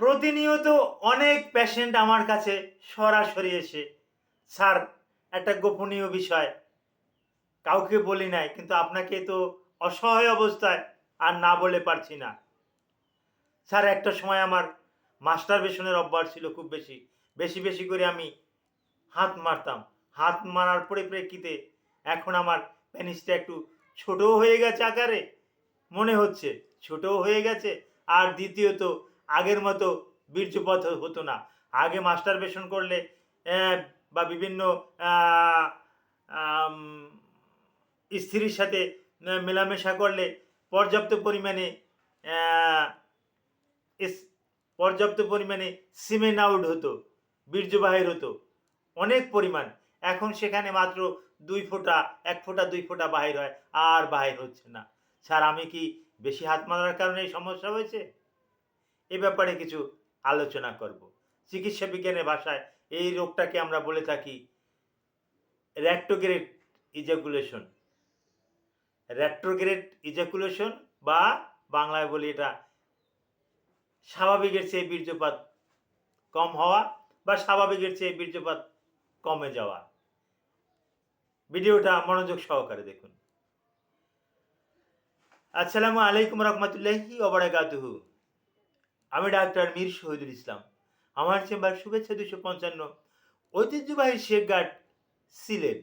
প্রতিনিয়ত অনেক পেশেন্ট আমার কাছে সরাসরি এসে, স্যার একটা গোপনীয় বিষয় কাউকে বলি নাই, কিন্তু আপনাকে তো অসহায় অবস্থায় আর না বলে পারছি না। স্যার একটা সময় আমার মাস্টারবেশনের অভ্যাস ছিল খুব বেশি। বেশি, বেশি করে আমি হাত মারতাম। হাত মারার পরিপ্রেক্ষিতে এখন আমার পেনিসটা একটু ছোটও হয়ে গেছে আকারে, মনে হচ্ছে ছোটও হয়ে গেছে। আর দ্বিতীয়ত আগের মতো বীর্যপাত হতো না। আগে মাস্টারবেশন করলে বা বিভিন্ন আ আম স্ত্রীর সাথে মেলামেশা করলে পর্যাপ্ত পরিমাণে অ্যা এস পর্যাপ্ত পরিমাণে সিমেন আউট হতো, বীর্য বাহির হতো অনেক পরিমাণ। এখন সেখানে মাত্র ২ ফোঁটা, ১ ফোঁটা ২ ফোঁটা বাহির হয়, আর বাহির হচ্ছে না। স্যার আমি কি বেশি হাত মারার কারণে এই সমস্যা হয়েছে? এ ব্যাপারে কিছু আলোচনা করব। চিকিৎসা বিজ্ঞানের ভাষায় এই রোগটাকে আমরা বলে থাকি রেট্রোগ্রেড ইজাকুলেশন। রেট্রোগ্রেড ইজাকুলেশন বা বাংলায় বলি এটা স্বাভাবিকের চেয়ে বীর্যপাত কম হওয়া বা স্বাভাবিকের চেয়ে বীর্যপাত কমে যাওয়া। ভিডিওটা মনোযোগ সহকারে দেখুন। আসসালামু আলাইকুম রহমতুল্লাহি ওয়া বারাকাতুহু। আমি ডাক্তার মীর শহীদুল ইসলাম। আমার চেম্বার শুভেচ্ছা ২৫৫, ঐতিহ্যবাহী শেখঘাট, সিলেট।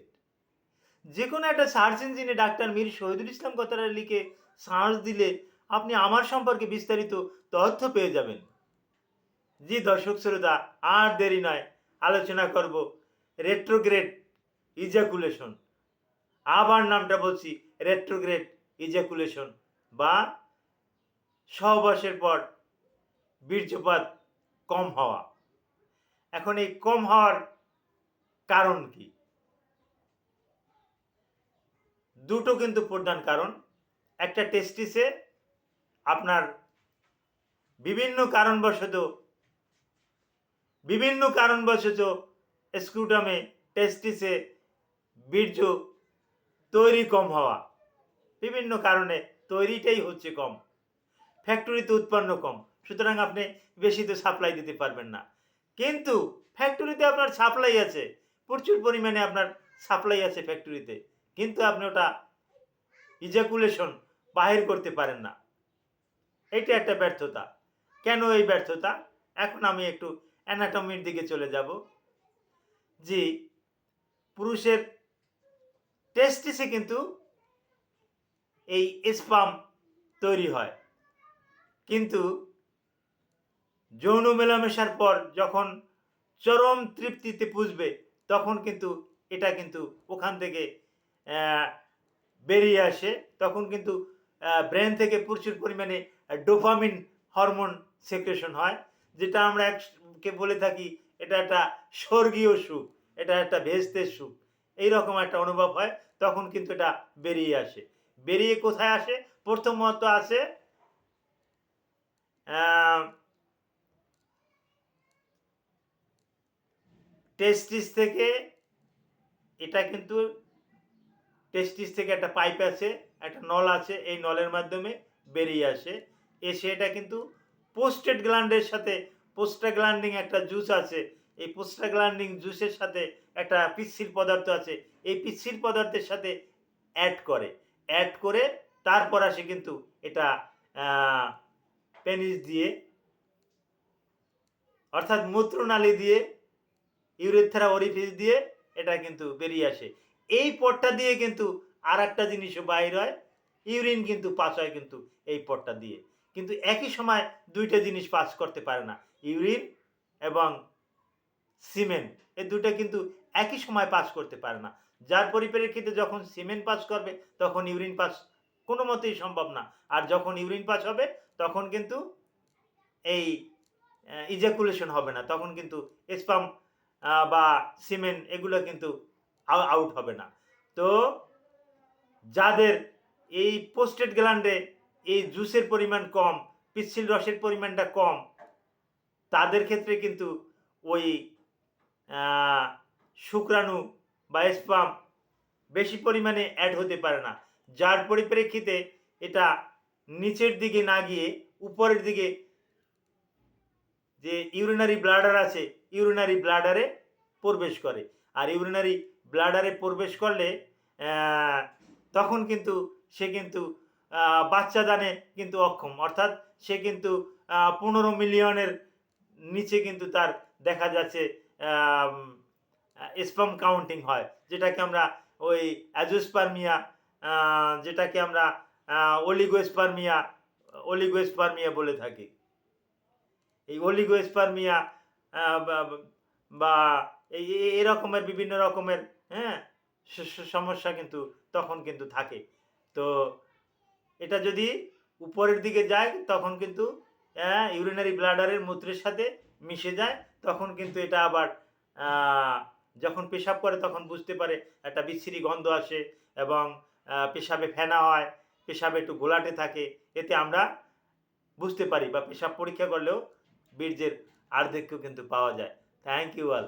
যেকোনো একটা সার্চ ইঞ্জিনে ডাক্তার মীর শহীদুল ইসলাম কথাটা লিখে সার্চ দিলে আপনি আমার সম্পর্কে বিস্তারিত তথ্য পেয়ে যাবেন। জি দর্শক শ্রোতা, আর দেরি নয়, আলোচনা করব রেট্রোগ্রেড ইজাকুলেশন। আবার নামটা বলছি, রেট্রোগ্রেড ইজাকুলেশন বা সহবাসের পর বীর্যপাত কম হওয়া। এখন এই কম হওয়ার কারণ কি? দুটো কিন্তু প্রধান কারণ। একটা টেস্টিসে আপনার বিভিন্ন কারণবশত স্ক্রুটামে টেস্টিসে বীর্য তৈরি কম হওয়া। বিভিন্ন কারণে তৈরিটাই হচ্ছে কম। ফ্যাক্টরিতে উৎপন্ন কম। সুতরাং আপনি বেশি তো সাপ্লাই দিতে পারবেন না। কিন্তু ফ্যাক্টরিতে আপনার সাপ্লাই আছে। প্রচুর পরিমাণে আপনার সাপ্লাই আছে ফ্যাক্টরিতে। কিন্তু আপনি ওটা ইজাকুলেশন বাহির করতে পারেন না। এটা একটা ব্যর্থতা। কেন এই ব্যর্থতা? এখন আমি একটু অ্যানাটমির দিকে চলে যাব। জি, পুরুষের টেস্টিসে কিন্তু এই স্পার্ম তৈরি হয়। কিন্তু যৌন মেলামেশার পর যখন চরম তৃপ্তিতে পুষবে, তখন কিন্তু এটা কিন্তু ওখান থেকে বেরিয়ে আসে। তখন কিন্তু ব্রেন থেকে প্রচুর পরিমাণে ডোপামিন হরমোন সেক্রেশন হয়, যেটা আমরা কে বলে থাকি এটা একটা স্বর্গীয় সুখ, এটা একটা ভেস্তের সুখ। এইরকম একটা অনুভব হয়। তখন কিন্তু এটা বেরিয়ে আসে। বেরিয়ে কোথায় আসে? প্রথমত আসে টেস্টিস থেকে। এটা কিন্তু টেস্টিস থেকে একটা পাইপ আছে, একটা নল আছে, এই নলের মাধ্যমে বেরিয়ে আসে। এসে এটা কিন্তু পোস্টেড গ্ল্যান্ডের সাথে, পোস্টাগ্ল্যান্ডিং একটা জুস আছে, এই পোস্টাগ্ল্যান্ডিং জুসের সাথে একটা পিচ্ছিল পদার্থ আছে, এই পিচ্ছিল পদার্থের সাথে অ্যাড করে তারপর আসে কিন্তু এটা পেনিস দিয়ে, অর্থাৎ মূত্রনালী দিয়ে, ইউরেথ্রা অরিফিস দিয়ে এটা কিন্তু বেরিয়ে আসে। এই পথটা দিয়ে কিন্তু আর একটা জিনিসও বাইর হয়, ইউরিন কিন্তু পাস হয় কিন্তু এই পথটা দিয়ে। কিন্তু একই সময় দুইটা জিনিস পাস করতে পারে না, ইউরিন এবং সিমেন। এই দুটো কিন্তু একই সময় পাস করতে পারে না। যার পরিপ্রেক্ষিতে যখন সিমেন পাস করবে তখন ইউরিন পাস কোনো মতেই সম্ভব না। আর যখন ইউরিন পাস হবে তখন কিন্তু এই ইজাকুলেশন হবে না। তখন কিন্তু স্পার্ম বা সিমেন এগুলো কিন্তু আউট হবে না। তো যাদের এই পোস্টেড গ্ল্যান্ডে এই জুসের পরিমাণ কম, পিচ্ছিল রসের পরিমাণটা কম, তাদের ক্ষেত্রে কিন্তু ওই আ শুক্রাণু বা স্পার্ম বেশি পরিমাণে অ্যাড হতে পারে না। যার পরিপ্রেক্ষিতে এটা নিচের দিকে না গিয়ে উপরের দিকে যে ইউরিনারি ব্লাডার আছে, ইউরিনারি ব্লাডারে প্রবেশ করে। আর ইউরিনারি ব্লাডারে প্রবেশ করলে তখন কিন্তু সে কিন্তু বাচ্চা দানে কিন্তু অক্ষম। অর্থাৎ সে কিন্তু ১৫ মিলিয়নের নিচে কিন্তু তার দেখা যাচ্ছে আম স্পার্ম কাউন্টিং হয়। যেটাকে আমরা ওই অ্যাজোস্পার্মিয়া, যেটাকে আমরা অলিগোস্পার্মিয়া বলে থাকি। এই অলিগোস্পার্মিয়া বা বা এই রকমের বিভিন্ন রকমের, হ্যাঁ, সমস্যা কিন্তু তখন কিন্তু থাকে। তো এটা যদি উপরের দিকে যায় তখন কিন্তু ইউরিনারি ব্লাডারের মূত্রের সাথে মিশে যায়। তখন কিন্তু এটা আবার যখন পেশাব করে তখন বুঝতে পারে একটা বিশ্রী গন্ধ আসে এবং পেশাবে ফেনা হয়, পেশাবে একটু ঘোলাটে থাকে। এতে আমরা বুঝতে পারি বা পেশাব পরীক্ষা করলেও বীর্যের আর্ধেক্য কিন্তু পাওয়া যায়। Thank you all.